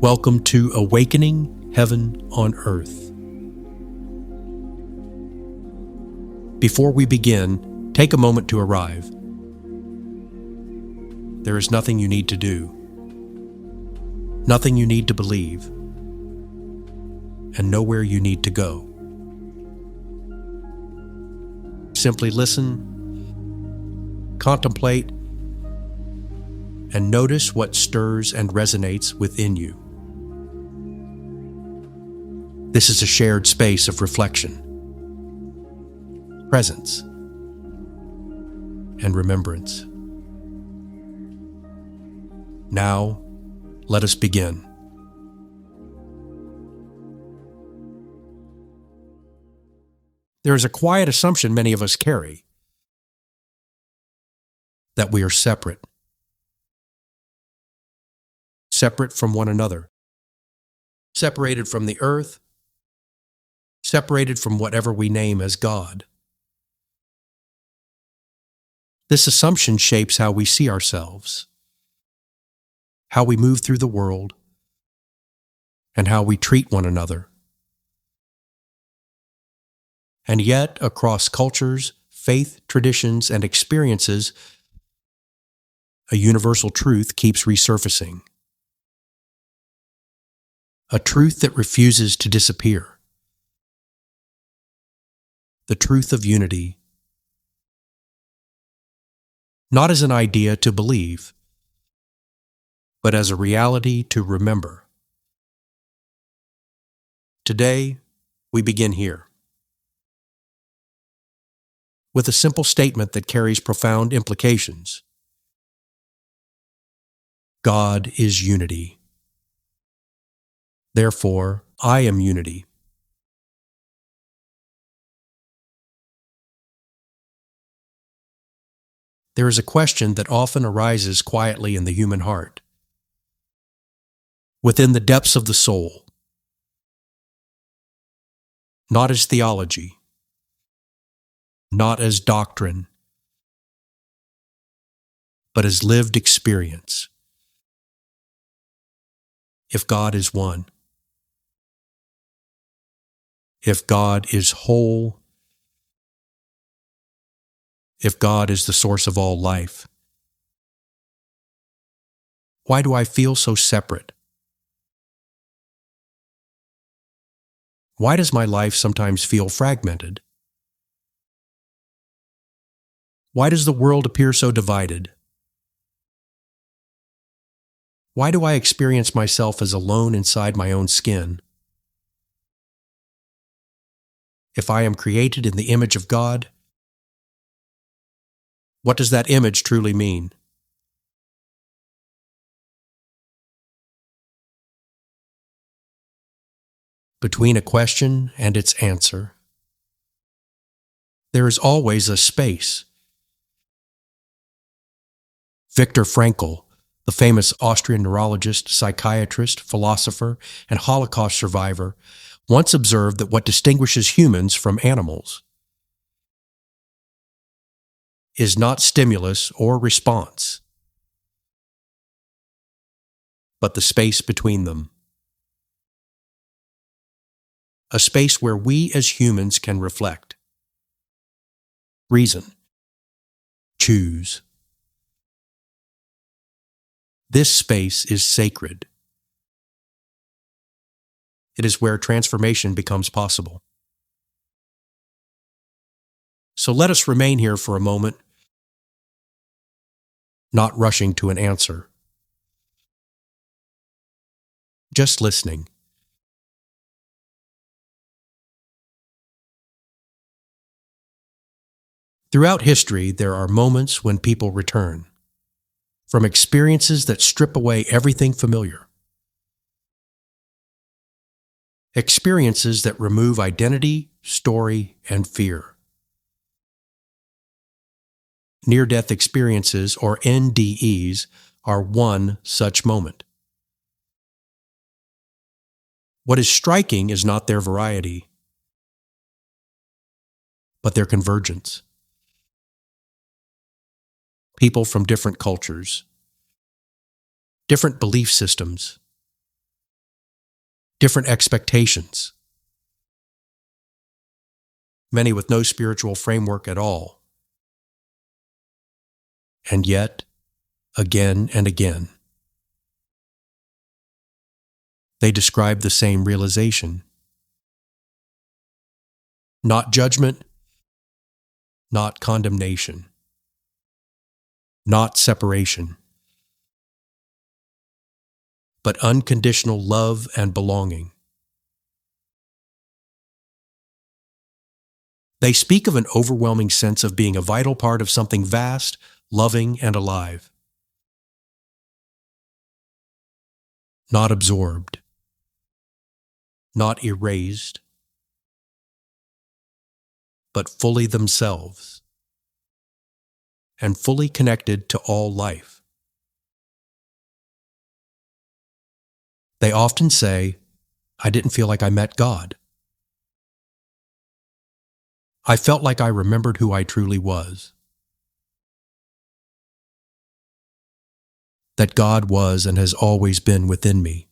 Welcome to Awakening Heaven on Earth. Before we begin, take a moment to arrive. There is nothing you need to do, nothing you need to believe, and nowhere you need to go. Simply listen, contemplate, and notice what stirs and resonates within you. This is a shared space of reflection, presence, and remembrance. Now, let us begin. There is a quiet assumption many of us carry that we are separate from one another, separated from the earth, separated from whatever we name as God. This assumption shapes how we see ourselves, how we move through the world, and how we treat one another. And yet, across cultures, faith, traditions, and experiences, a universal truth keeps resurfacing. A truth that refuses to disappear. The truth of unity. Not as an idea to believe, but as a reality to remember. Today, we begin here, with a simple statement that carries profound implications. God is unity. Therefore, I am unity. There is a question that often arises quietly in the human heart, within the depths of the soul, not as theology, not as doctrine, but as lived experience. If God is one, if God is whole, if God is the source of all life, why do I feel so separate? Why does my life sometimes feel fragmented? Why does the world appear so divided? Why do I experience myself as alone inside my own skin? If I am created in the image of God, what does that image truly mean? Between a question and its answer, there is always a space. Viktor Frankl, the famous Austrian neurologist, psychiatrist, philosopher, and Holocaust survivor, once observed that what distinguishes humans from animals is not stimulus or response, but the space between them. A space where we as humans can reflect, reason, choose. This space is sacred. It is where transformation becomes possible. So let us remain here for a moment, not rushing to an answer, just listening. Throughout history, there are moments when people return from experiences that strip away everything familiar, experiences that remove identity, story, and fear. Near-death experiences, or NDEs, are one such moment. What is striking is not their variety, but their convergence. People from different cultures, different belief systems, different expectations, many with no spiritual framework at all. And yet, again and again, they describe the same realization. Not judgment, not condemnation, not separation, but unconditional love and belonging. They speak of an overwhelming sense of being a vital part of something vast, loving, and alive. Not absorbed, not erased, but fully themselves, and fully connected to all life. They often say, "I didn't feel like I met God. I felt like I remembered who I truly was." That God was and has always been within me.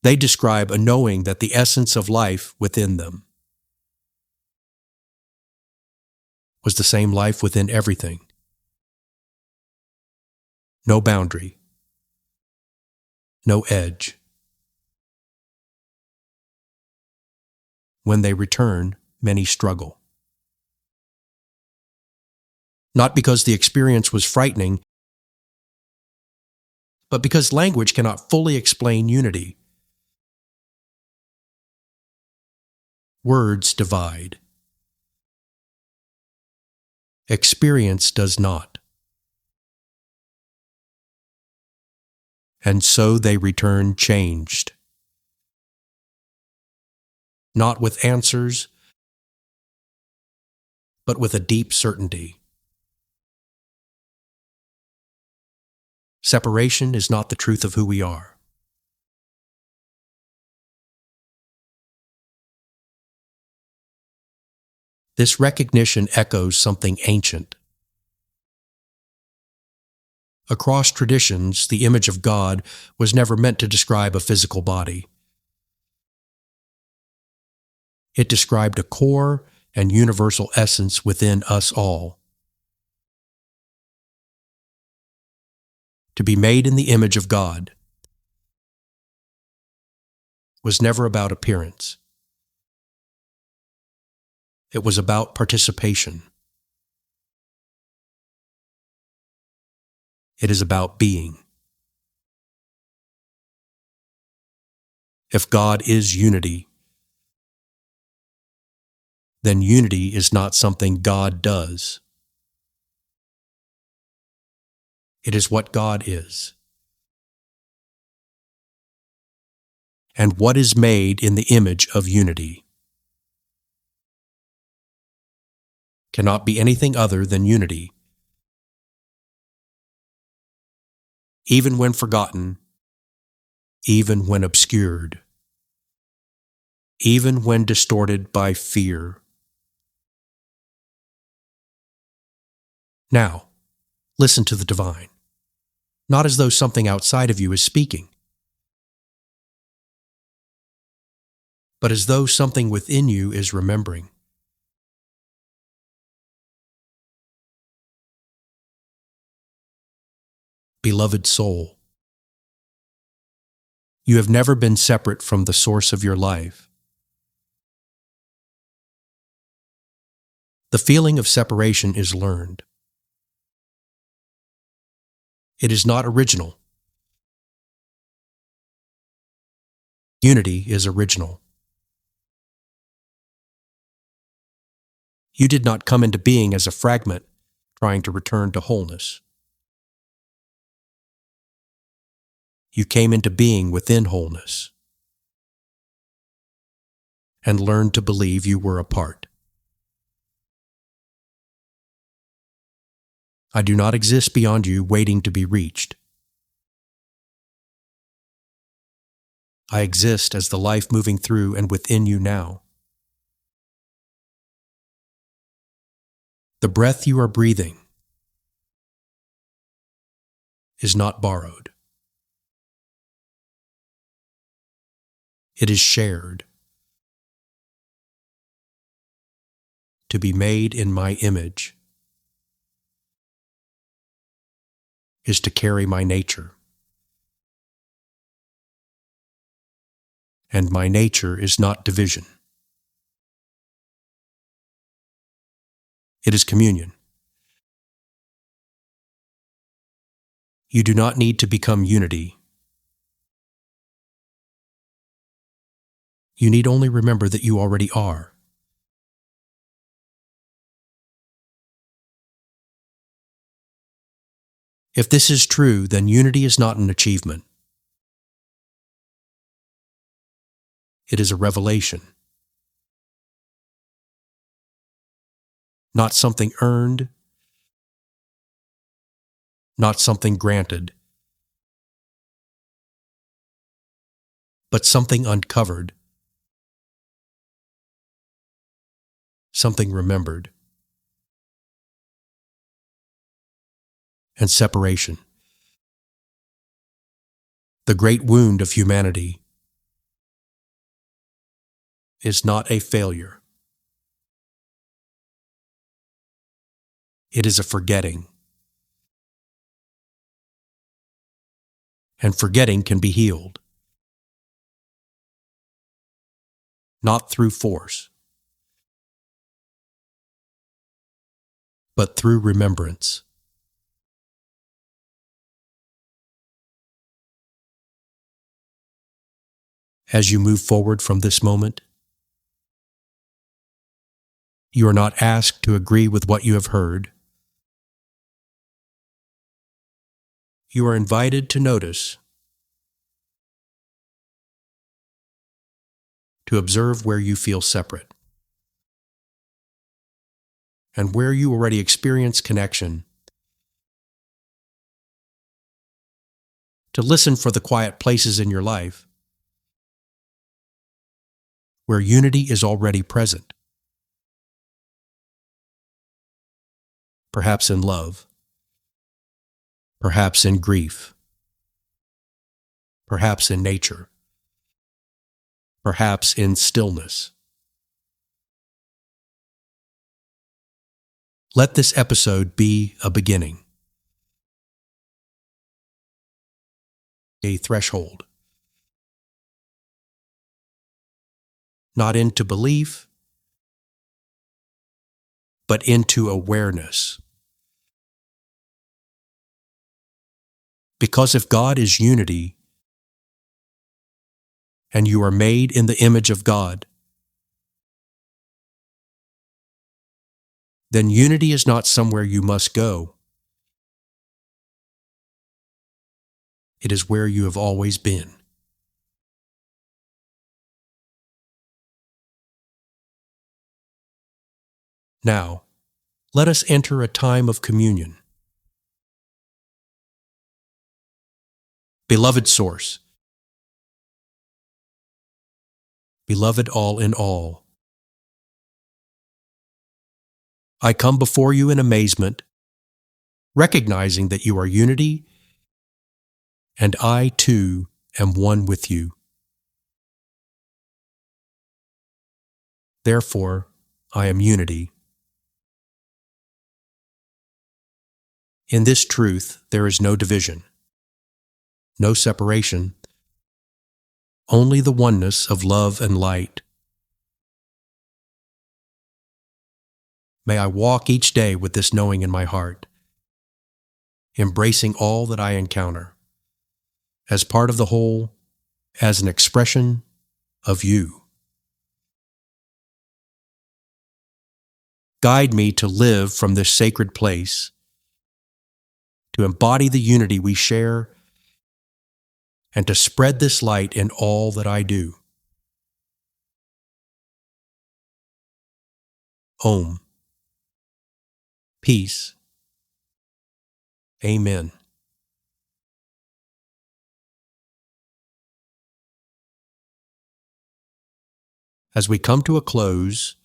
They describe a knowing that the essence of life within them was the same life within everything. No boundary, no edge. When they return, many struggle. Not because the experience was frightening, but because language cannot fully explain unity. Words divide. Experience does not. And so they return changed. Not with answers, but with a deep certainty. Separation is not the truth of who we are. This recognition echoes something ancient. Across traditions, the image of God was never meant to describe a physical body. It described a core and universal essence within us all. To be made in the image of God was never about appearance. It was about participation. It is about being. If God is unity, then unity is not something God does. It is what God is. And what is made in the image of unity cannot be anything other than unity. Even when forgotten, even when obscured, even when distorted by fear. Now, listen to the divine, not as though something outside of you is speaking, but as though something within you is remembering. Beloved soul, you have never been separate from the source of your life. The feeling of separation is learned. It is not original. Unity is original. You did not come into being as a fragment trying to return to wholeness. You came into being within wholeness and learned to believe you were a part. I do not exist beyond you waiting to be reached. I exist as the life moving through and within you now. The breath you are breathing is not borrowed. It is shared. To be made in my image is to carry my nature. And my nature is not division. It is communion. You do not need to become unity. You need only remember that you already are. If this is true, then unity is not an achievement. It is a revelation. Not something earned, not something granted, but something uncovered, something remembered. And separation. The great wound of humanity is not a failure. It is a forgetting. And forgetting can be healed. Not through force, but through remembrance. As you move forward from this moment, you are not asked to agree with what you have heard. You are invited to notice, to observe where you feel separate, and where you already experience connection, to listen for the quiet places in your life where unity is already present, perhaps in love, perhaps in grief, perhaps in nature, perhaps in stillness. Let this episode be a beginning, a threshold, not into belief, but into awareness. Because if God is unity, and you are made in the image of God, then unity is not somewhere you must go. It is where you have always been. Now, let us enter a time of communion. Beloved Source, beloved all in all, I come before you in amazement, recognizing that you are unity, and I too am one with you. Therefore, I am unity. In this truth, there is no division, no separation, only the oneness of love and light. May I walk each day with this knowing in my heart, embracing all that I encounter, as part of the whole, as an expression of you. Guide me to live from this sacred place, to embody the unity we share, and to spread this light in all that I do. Om. Peace. Amen. As we come to a close,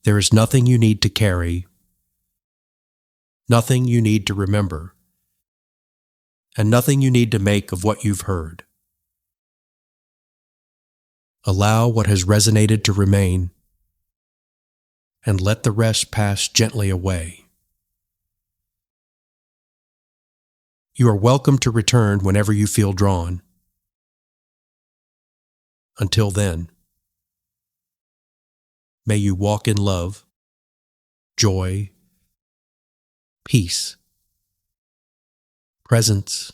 there is nothing you need to carry, nothing you need to remember, and nothing you need to make of what you've heard. Allow what has resonated to remain, and let the rest pass gently away. You are welcome to return whenever you feel drawn. Until then, may you walk in love, joy, peace, presence,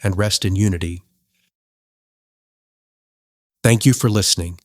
and rest in unity. Thank you for listening.